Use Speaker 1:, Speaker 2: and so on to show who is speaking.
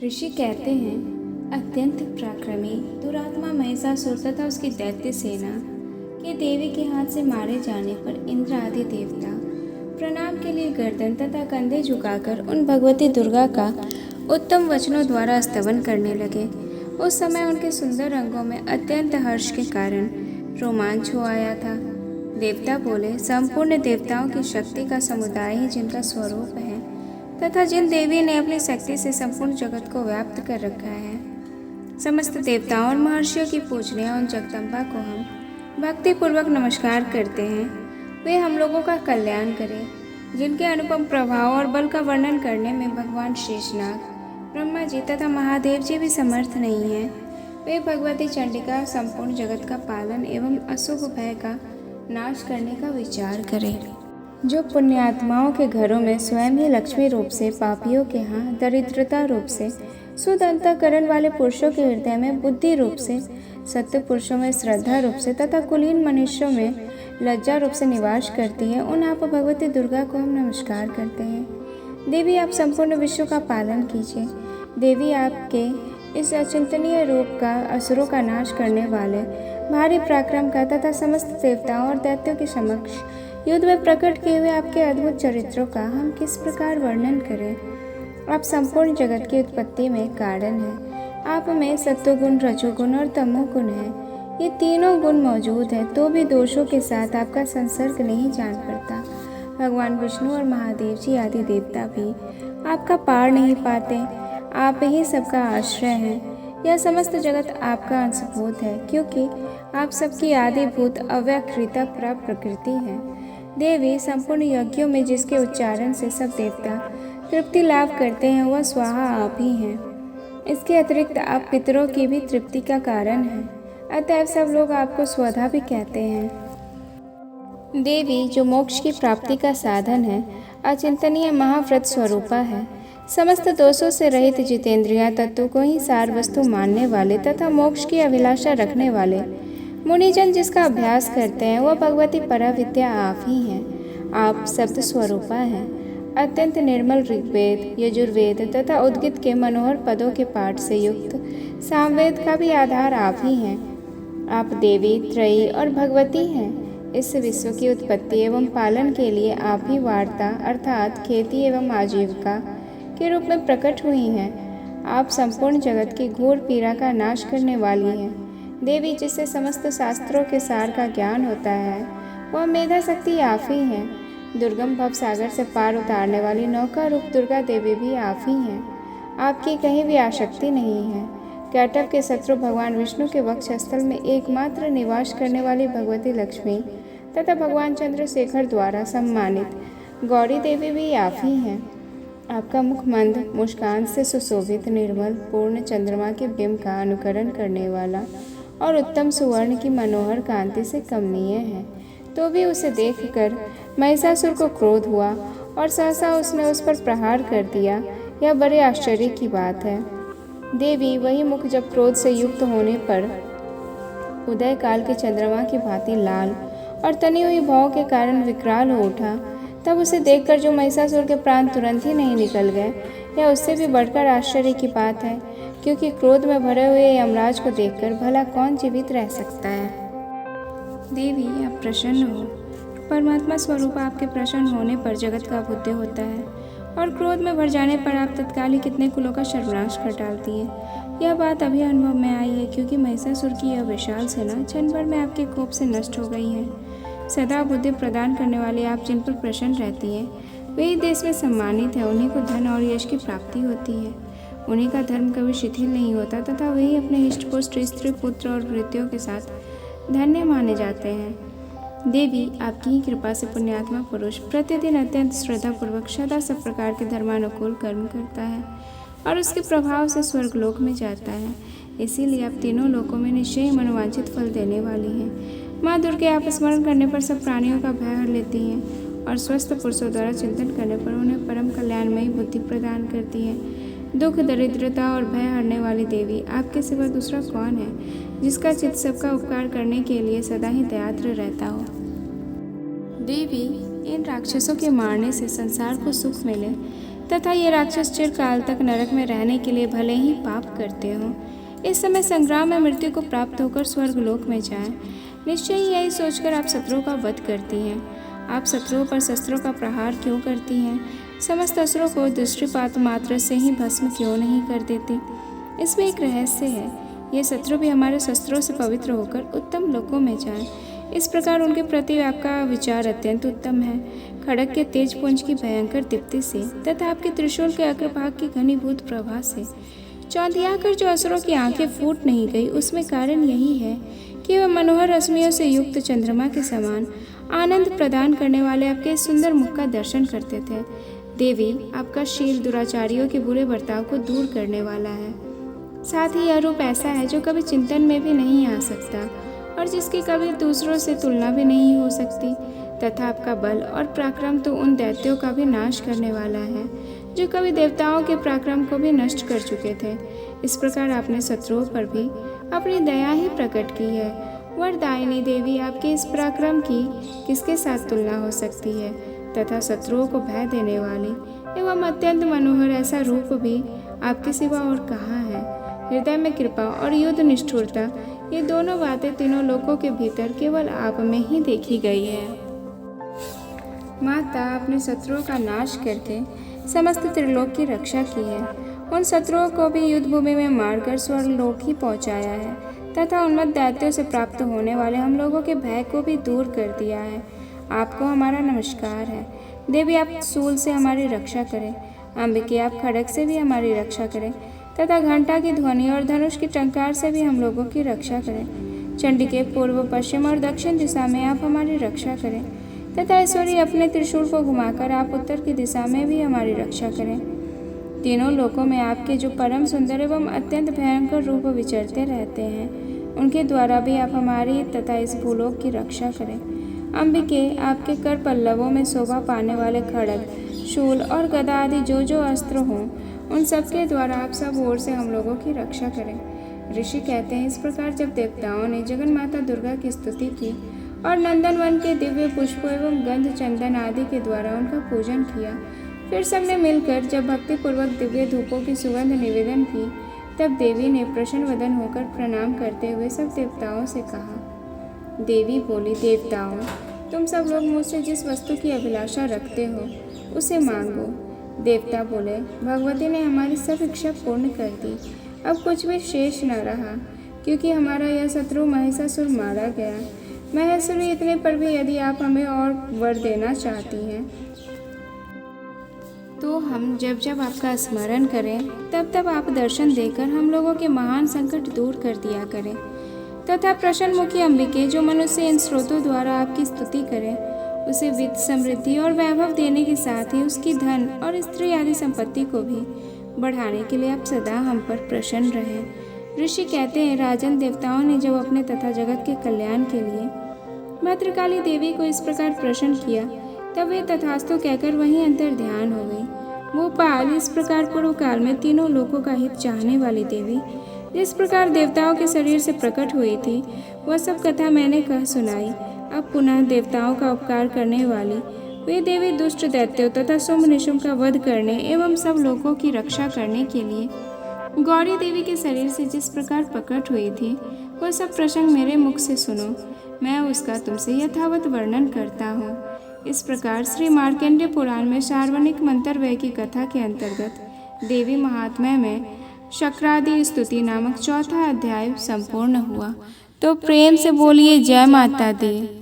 Speaker 1: ऋषि कहते हैं अत्यंत पराक्रमी दुरात्मा महिषासुर तथा उसकी दैत्य सेना के देवी के हाथ से मारे जाने पर इंद्र आदि देवता प्रणाम के लिए गर्दन तथा कंधे झुकाकर उन भगवती दुर्गा का उत्तम वचनों द्वारा स्तवन करने लगे। उस समय उनके सुंदर रंगों में अत्यंत हर्ष के कारण रोमांच हो आया था। देवता बोले, संपूर्ण देवताओं की शक्ति का समुदाय ही जिनका स्वरूप है तथा जिन देवी ने अपनी शक्ति से संपूर्ण जगत को व्याप्त कर रखा है, समस्त देवताओं और महर्षियों की पूजनीय उन जगदम्बा को हम भक्ति पूर्वक नमस्कार करते हैं। वे हम लोगों का कल्याण करें। जिनके अनुपम प्रभाव और बल का वर्णन करने में भगवान शेषनाग, ब्रह्मा जी तथा महादेव जी भी समर्थ नहीं हैं। वे भगवती चंडिका संपूर्ण जगत का पालन एवं अशुभ भय का नाश करने का विचार करें। जो पुण्यात्माओं के घरों में स्वयं ही लक्ष्मी रूप से, पापियों के यहाँ दरिद्रता रूप से, शुद्ध अंतःकरण वाले पुरुषों के हृदय में बुद्धि रूप से, सत्य पुरुषों में श्रद्धा रूप से तथा कुलीन मनुष्यों में लज्जा रूप से निवास करती है, उन आप भगवती दुर्गा को हम नमस्कार करते हैं। देवी, आप संपूर्ण विश्व का पालन कीजिए। देवी, आपके इस अचिंतनीय रूप का, असुरों का नाश करने वाले भारी पराक्रम का तथा समस्त देवताओं और दैत्यों के समक्ष युद्ध में प्रकट किए हुए आपके अद्भुत चरित्रों का हम किस प्रकार वर्णन करें। आप संपूर्ण जगत की उत्पत्ति में कारण हैं। आप में सत्वगुण, रजोगुण और तमोगुण है। ये तीनों गुण मौजूद हैं, तो भी दोषों के साथ आपका संसर्ग नहीं जान पड़ता। भगवान विष्णु और महादेव जी आदि देवता भी आपका पार नहीं पाते। आप ही सबका आश्रय हैं। यह समस्त जगत आपका अंशभूत है, क्योंकि आप सबकी आदिभूत अव्यकृता प्रकृति है। देवी, संपूर्ण यज्ञों में जिसके उच्चारण से सब देवता तृप्ति लाभ करते हैं, वह स्वाहा आप ही हैं। इसके अतिरिक्त आप पितरों की भी तृप्ति का कारण हैं, अतएव सब लोग आपको स्वधा भी कहते हैं। देवी, जो मोक्ष की प्राप्ति का साधन है, अचिंतनीय महाव्रत स्वरूपा है। समस्त दोषों से रहित जितेंद्रिया तत्व को ही सार वस्तु मानने वाले तथा मोक्ष की अभिलाषा रखने वाले मुनिजन जिसका अभ्यास करते हैं, वह भगवती पराविद्या आप ही हैं। आप शब्द स्वरूपा हैं। अत्यंत निर्मल ऋग्वेद, यजुर्वेद तथा उद्गीत के मनोहर पदों के पाठ से युक्त सामवेद का भी आधार आप ही हैं। आप देवी, त्रयी और भगवती हैं। इस विश्व की उत्पत्ति एवं पालन के लिए आप ही वार्ता अर्थात खेती एवं आजीविका के रूप में प्रकट हुई हैं। आप संपूर्ण जगत की घोर पीड़ा का नाश करने वाली हैं। देवी, जिससे समस्त शास्त्रों के सार का ज्ञान होता है, वह मेधा शक्ति आप ही हैं। दुर्गम भव सागर से पार उतारने वाली नौका रूप दुर्गा देवी भी आप ही हैं। आपकी कहीं भी आसक्ति नहीं है। कैटव के शत्रु भगवान विष्णु के वक्षस्थल में एकमात्र निवास करने वाली भगवती लक्ष्मी तथा भगवान चंद्रशेखर द्वारा सम्मानित गौरी देवी भी आप ही हैं। आपका मुख मंद मुस्कान से सुशोभित, निर्मल, पूर्ण चंद्रमा के बिंब का अनुकरण करने वाला और उत्तम सुवर्ण की मनोहर कांति से कमनीय है। तो भी उसे देखकर महिषासुर को क्रोध हुआ और सहसा उसने उस पर प्रहार कर दिया। यह बड़े आश्चर्य की बात है। देवी, वही मुख जब क्रोध से युक्त होने पर उदय काल के चंद्रमा की भांति लाल और तनी हुई भाव के कारण विकराल हो उठा, तब उसे देखकर जो महिषासुर के प्राण तुरंत ही नहीं निकल गए, यह उससे भी बढ़कर आश्चर्य की बात है, क्योंकि क्रोध में भरे हुए यमराज को देखकर भला कौन जीवित रह सकता है। देवी, आप प्रसन्न हो। परमात्मा स्वरूप आपके प्रसन्न होने पर जगत का बुद्धि होता है और क्रोध में भर जाने पर आप तत्काल ही कितने कुलों का सर्वनाश कर डालती हैं। यह बात अभी अनुभव में आई है, क्योंकि महिषासुर की यह विशाल सेना क्षण भर में आपके कोप से नष्ट हो गई है। सदा बुद्धि प्रदान करने वाले आप जिन पर प्रसन्न रहती हैं, वे देश में सम्मानित है। उन्हीं को धन और यश की प्राप्ति होती है। उन्हीं का धर्म कभी शिथिल नहीं होता तथा वही अपने इष्टपुष्ट स्त्री, पुत्र और वृत्तियों के साथ धन्य माने जाते हैं। देवी, आपकी ही कृपा से पुण्यात्मा पुरुष प्रतिदिन अत्यंत श्रद्धापूर्वक सदा सब प्रकार के धर्मानुकूल कर्म करता है और उसके प्रभाव से स्वर्गलोक में जाता है। इसीलिए आप तीनों लोकों में निश्चय ही मनोवांछित फल देने वाली हैं। माँ दुर्गे, आप स्मरण करने पर सब प्राणियों का भय हर लेती हैं और स्वस्थ पुरुषों द्वारा चिंतन करने पर उन्हें परम कल्याणमयी बुद्धि प्रदान करती हैं। दुख, दरिद्रता और भय हरने वाली देवी, आपके सिवा दूसरा कौन है जिसका चित्त सबका उपकार करने के लिए सदा ही दयाद्र रहता हो। देवी, इन राक्षसों के मारने से संसार को सुख मिले, तथा ये राक्षस चिरकाल तक नरक में रहने के लिए भले ही पाप करते हों, इस समय संग्राम में मृत्यु को प्राप्त होकर स्वर्गलोक में जाएं। निश्चय ही यही सोचकर आप शत्रुओं का वध करती हैं। आप शत्रुओं पर शस्त्रों का प्रहार क्यों करती हैं? समस्त असुरों को दृष्टिपात मात्र से ही भस्म क्यों नहीं कर देती? इसमें एक रहस्य है। ये शत्रु भी हमारे शस्त्रों से पवित्र होकर उत्तम लोकों में जाएं। इस प्रकार उनके प्रति आपका विचार अत्यंत उत्तम है। खड़ग के तेज पुंज की भयंकर दीप्ति से तथा आपके त्रिशूल के अग्रभाग की घनीभूत प्रभा से चौंधियाकर जो असुरों की आंखें फूट नहीं गई, उसमें कारण यही है कि वह मनोहर रश्मियों से युक्त चंद्रमा के समान आनंद प्रदान करने वाले आपके सुंदर मुख का दर्शन करते थे। देवी, आपका शील दुराचारियों के बुरे बर्ताव को दूर करने वाला है। साथ ही यह रूप ऐसा है जो कभी चिंतन में भी नहीं आ सकता और जिसकी कभी दूसरों से तुलना भी नहीं हो सकती, तथा आपका बल और पराक्रम तो उन दैत्यों का भी नाश करने वाला है जो कभी देवताओं के पराक्रम को भी नष्ट कर चुके थे। इस प्रकार आपने शत्रुओं पर भी अपनी दया ही प्रकट की है। वरदायिनी देवी, आपके इस पराक्रम की किसके साथ तुलना हो सकती है? तथा शत्रुओं को भय देने वाली एवं अत्यंत मनोहर ऐसा रूप भी आपके सिवा और कहाँ है? हृदय में कृपा और युद्ध निष्ठुरता, ये दोनों बातें तीनों लोकों के भीतर केवल आप में ही देखी गई है। माता, आपने शत्रुओं का नाश करके समस्त त्रिलोक की रक्षा की है। उन शत्रुओं को भी युद्ध भूमि में मारकर स्वर्गलोक ही पहुंचाया है तथा उन्मत्त दैत्यों से प्राप्त होने वाले हम लोगों के भय को भी दूर कर दिया है। आपको हमारा नमस्कार है। देवी, आप सूल से हमारी रक्षा करें। अंबिके, आप खड़ग से भी हमारी रक्षा करें तथा घंटा की ध्वनि और धनुष की टंकार से भी हम लोगों की रक्षा करें। चंडिके, पूर्व, पश्चिम और दक्षिण दिशा में आप हमारी रक्षा करें तथा ईश्वरी अपने त्रिशूल को घुमाकर आप उत्तर की दिशा में भी हमारी रक्षा करें। तीनों लोकों में आपके जो परम सुंदर एवं अत्यंत भयंकर रूप विचरते रहते हैं, उनके द्वारा भी आप हमारी तथा इस भूलोक की रक्षा करें। अंबिके, आपके कर पल्लवों में शोभा पाने वाले खड़ग, शूल और गदा आदि जो अस्त्र हों, उन सबके द्वारा आप सब ओर से हम लोगों की रक्षा करें। ऋषि कहते हैं, इस प्रकार जब देवताओं ने जगन माता दुर्गा की स्तुति की और नंदनवन के दिव्य पुष्पों एवं गंध चंदन आदि के द्वारा उनका पूजन किया, फिर सबने मिलकर जब भक्तिपूर्वक दिव्य धूपों की सुगंध निवेदन की, तब देवी ने प्रसन्न वदन होकर प्रणाम करते हुए सब देवताओं से कहा। देवी बोली, देवताओं, तुम सब लोग मुझसे जिस वस्तु की अभिलाषा रखते हो उसे मांगो। देवता बोले, भगवती ने हमारी सब इच्छा पूर्ण कर दी। अब कुछ भी शेष न रहा, क्योंकि हमारा यह शत्रु महिषासुर मारा गया। महेश्वरी, इतने पर भी यदि आप हमें और वर देना चाहती हैं तो हम जब जब आपका स्मरण करें तब तब आप दर्शन देकर हम लोगों के महान संकट दूर कर दिया करें। तथा प्रसन्नमुखी अंबिके, जो मनुष्य इन स्रोतों द्वारा आपकी स्तुति करें, उसे वित्त, समृद्धि और वैभव देने के साथ ही उसकी धन और स्त्री आदि संपत्ति को भी बढ़ाने के लिए आप सदा हम पर प्रसन्न रहें। ऋषि कहते हैं, राजन, देवताओं ने जब अपने तथा जगत के कल्याण के लिए भद्रकाली देवी को इस प्रकार प्रसन्न किया, तब वे तथास्तु कहकर वहीं अंतर ध्यान हो गई। भोपाल, इस प्रकार पूर्व काल में तीनों लोकों का हित चाहने वाली देवी जिस प्रकार देवताओं के शरीर से प्रकट हुई थी, वह सब कथा मैंने कह सुनाई। अब पुनः देवताओं का उपकार करने वाली वे देवी दुष्ट दैत्यों तथा शुंभ निशुंभ का वध करने एवं सब लोगों की रक्षा करने के लिए गौरी देवी के शरीर से जिस प्रकार प्रकट हुई थी, वह सब प्रसंग मेरे मुख से सुनो। मैं उसका तुमसे यथावत वर्णन करता हूँ। इस प्रकार श्री मार्कंडेय पुराण में सार्वनिक मंतरव्यय की कथा के अंतर्गत देवी महात्म्य में शक्रादि स्तुति नामक चौथा अध्याय संपूर्ण हुआ। तो प्रेम से बोलिए जय माता दी।